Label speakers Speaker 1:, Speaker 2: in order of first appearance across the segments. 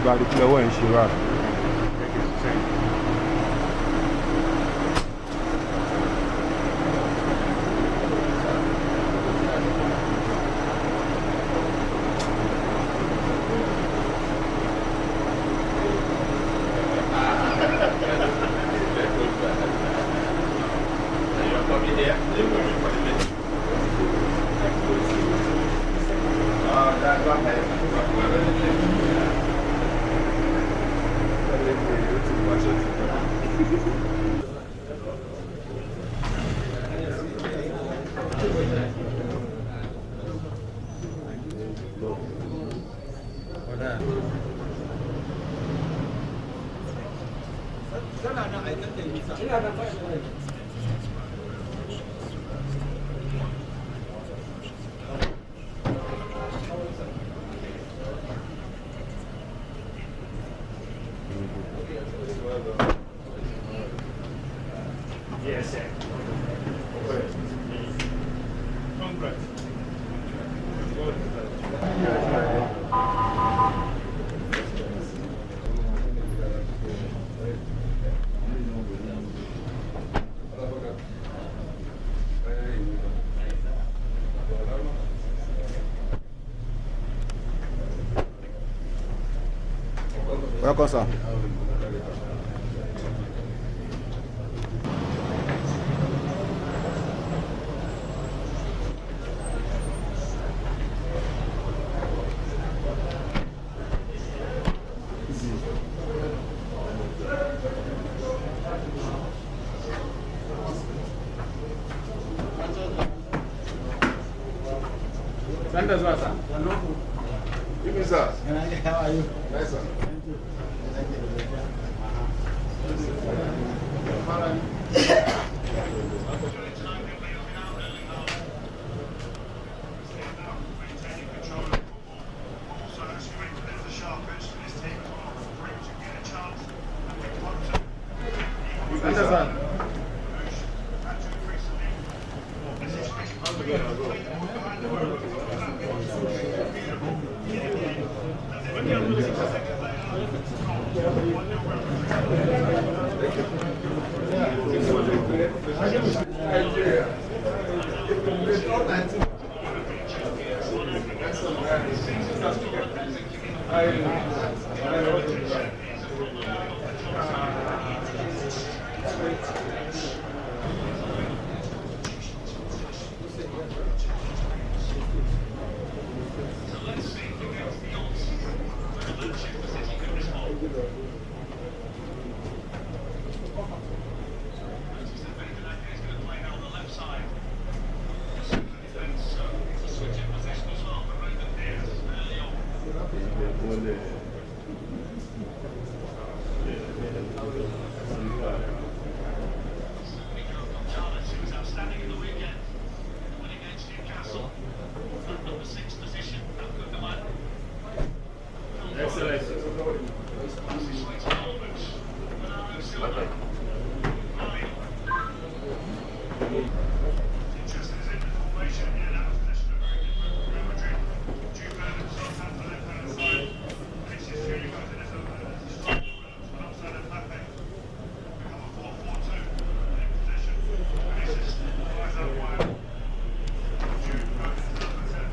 Speaker 1: everybody play one shit right.
Speaker 2: Yes, sir. Congrats.
Speaker 1: Welcome, sir.
Speaker 3: Sanders, sir.
Speaker 4: Give me, sir.
Speaker 3: How are you?
Speaker 4: Nice, sir.
Speaker 3: Sanders, sir.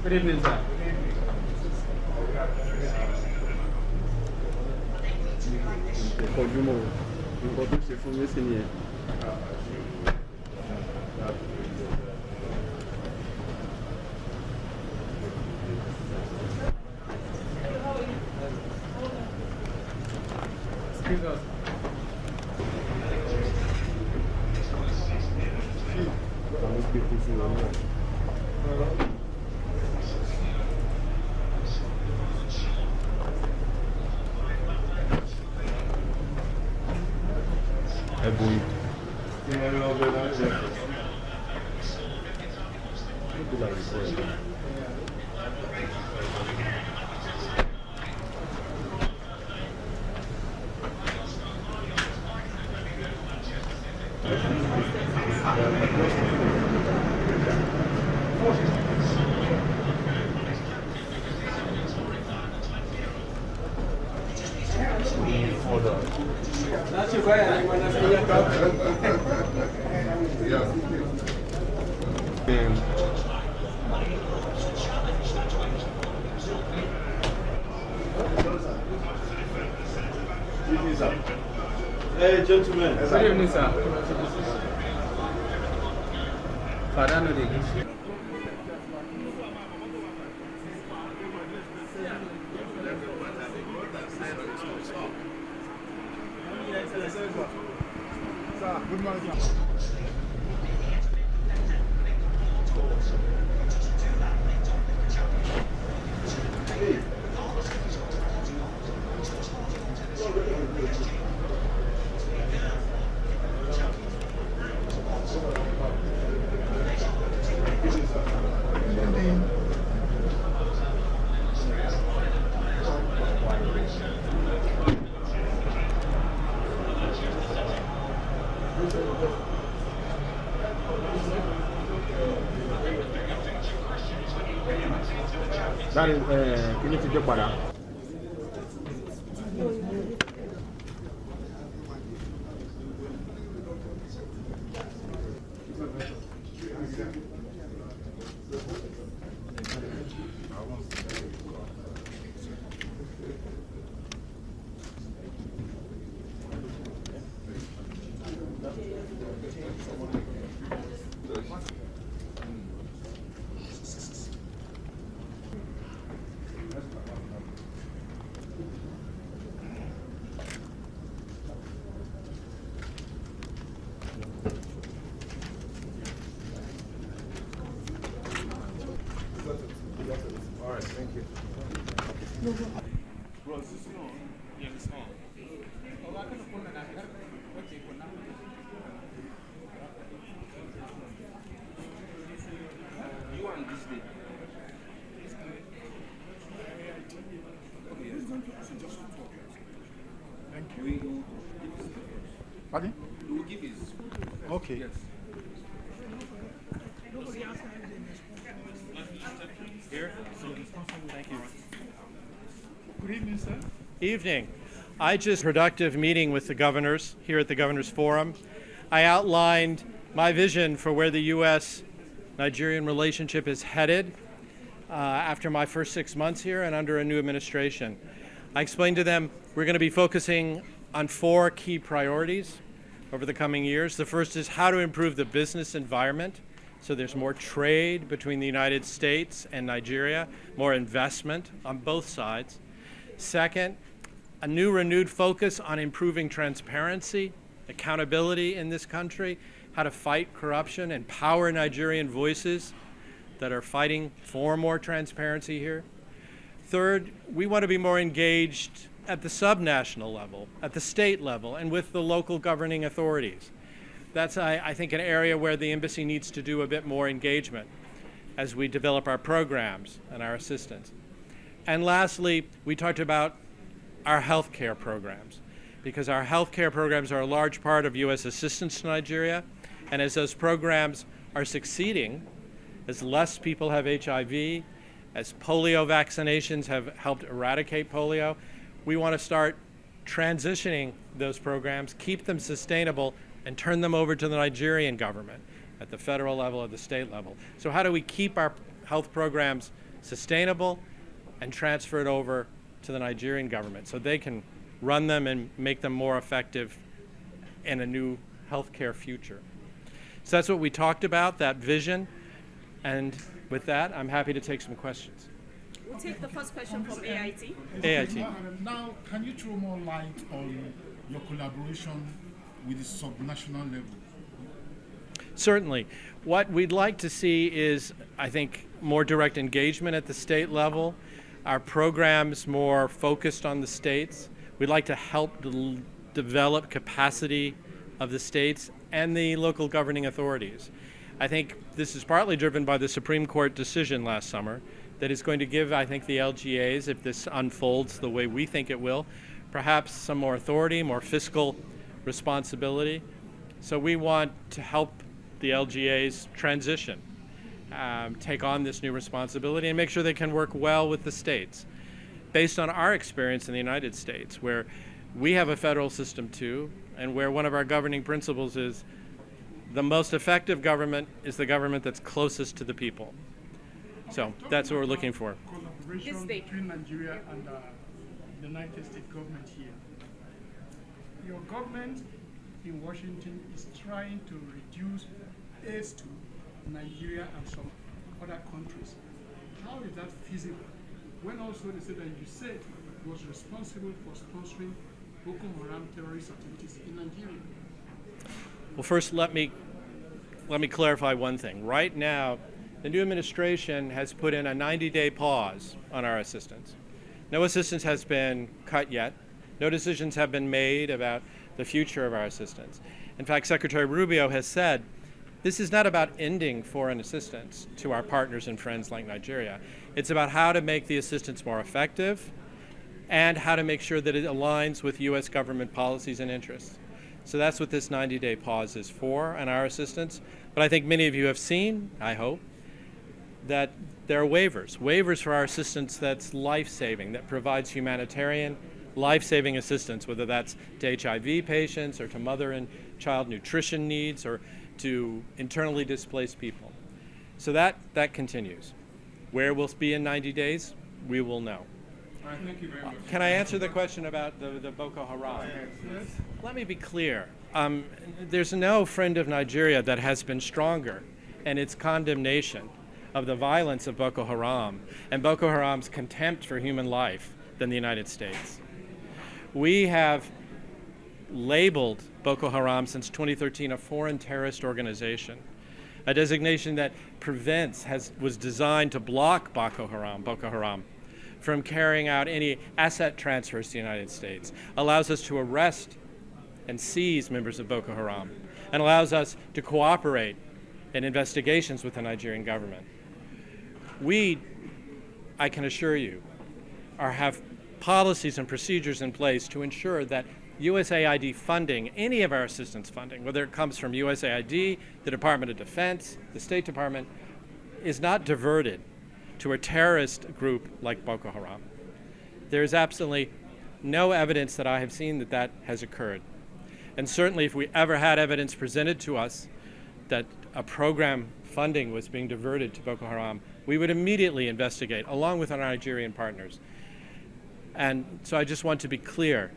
Speaker 3: Good evening, sir. Excuse us. Hey, gentlemen. Good evening, sir. Father, no dig.
Speaker 1: Good morning. That is, you need to do better. All right, thank you.
Speaker 2: Bro, is this on? Yeah, it's on. You are on this day.
Speaker 1: Thank
Speaker 2: We will give his
Speaker 1: Pardon?
Speaker 2: We will give his.
Speaker 1: Okay.
Speaker 2: Yes. Here? Thank you.
Speaker 1: Good evening, sir.
Speaker 5: Evening. I just productive meeting with the governors here at the Governors Forum. I outlined my vision for where the U.S.-Nigerian relationship is headed after my first 6 months here and under a new administration. I explained to them we're going to be focusing on 4 key priorities over the coming years. The first is how to improve the business environment so there's more trade between the United States and Nigeria, more investment on both sides. Second, a new renewed focus on improving transparency, accountability in this country, how to fight corruption, empower Nigerian voices that are fighting for more transparency here. Third, we want to be more engaged at the subnational level, at the state level, and with the local governing authorities. That's, I think, an area where the embassy needs to do a bit more engagement as we develop our programs and our assistance. And lastly, we talked about our healthcare programs, because our healthcare programs are a large part of U.S. assistance to Nigeria. And as those programs are succeeding, as less people have HIV, as polio vaccinations have helped eradicate polio, we want to start transitioning those programs, keep them sustainable, and turn them over to the Nigerian government at the federal level, at the state level. So how do we keep our health programs sustainable and transfer it over to the Nigerian government so they can run them and make them more effective in a new healthcare future? So that's what we talked about, that vision. And with that, I'm happy to take some questions.
Speaker 6: We'll take the first question from AIT.
Speaker 5: AIT.
Speaker 7: Now, can you throw more light on your collaboration with the subnational level?
Speaker 5: Certainly. What we'd like to see is, I think, more direct engagement at the state level, our programs more focused on the states. We'd like to help develop capacity of the states and the local governing authorities. I think this is partly driven by the Supreme Court decision last summer that is going to give, I think, the LGAs, if this unfolds the way we think it will, perhaps some more authority, more fiscal responsibility. So we want to help the LGAs transition, take on this new responsibility and make sure they can work well with the states. Based on our experience in the United States, where we have a federal system too, and where one of our governing principles is the most effective government is the government that's closest to the people. So that's what we're looking for.
Speaker 1: Collaboration
Speaker 6: This day.
Speaker 1: between Nigeria and the United States government here. Your government in Washington is trying to reduce aids to Nigeria and some other countries. How is that feasible? When also they say that USAID was responsible for sponsoring Boko Haram terrorist activities in Nigeria.
Speaker 5: Well, first, let me clarify one thing. Right now, the new administration has put in a 90-day pause on our assistance. No assistance has been cut yet. No decisions have been made about the future of our assistance. In fact, Secretary Rubio has said this is not about ending foreign assistance to our partners and friends like Nigeria. It's about how to make the assistance more effective and how to make sure that it aligns with U.S. government policies and interests. So that's what this 90-day pause is for on our assistance. But I think many of you have seen, I hope, that there are waivers for our assistance that's life-saving, that provides humanitarian, life-saving assistance, whether that's to HIV patients or to mother and child nutrition needs or to internally displaced people. So that continues. Where we'll be in 90 days, we will know.
Speaker 3: All right, thank you very much.
Speaker 5: Can I answer the question about the Boko Haram?
Speaker 1: Yes.
Speaker 5: Let me be clear. There's no friend of Nigeria that has been stronger in its condemnation of the violence of Boko Haram and Boko Haram's contempt for human life than the United States. We have labeled Boko Haram since 2013 a foreign terrorist organization, a designation that was designed to block Boko Haram from carrying out any asset transfers to the United States, allows us to arrest and seize members of Boko Haram, and allows us to cooperate in investigations with the Nigerian government. We, I can assure you, have policies and procedures in place to ensure that USAID funding, any of our assistance funding, whether it comes from USAID, the Department of Defense, the State Department, is not diverted to a terrorist group like Boko Haram. There is absolutely no evidence that I have seen that has occurred. And certainly if we ever had evidence presented to us that a program funding was being diverted to Boko Haram, we would immediately investigate along with our Nigerian partners. And so I just want to be clear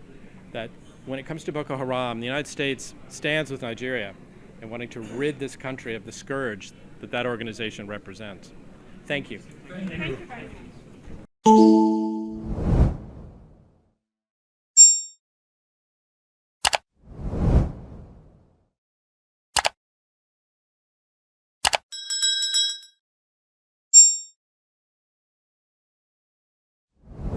Speaker 5: that when it comes to Boko Haram, the United States stands with Nigeria in wanting to rid this country of the scourge that organization represents. Thank you.
Speaker 6: Thank you very much.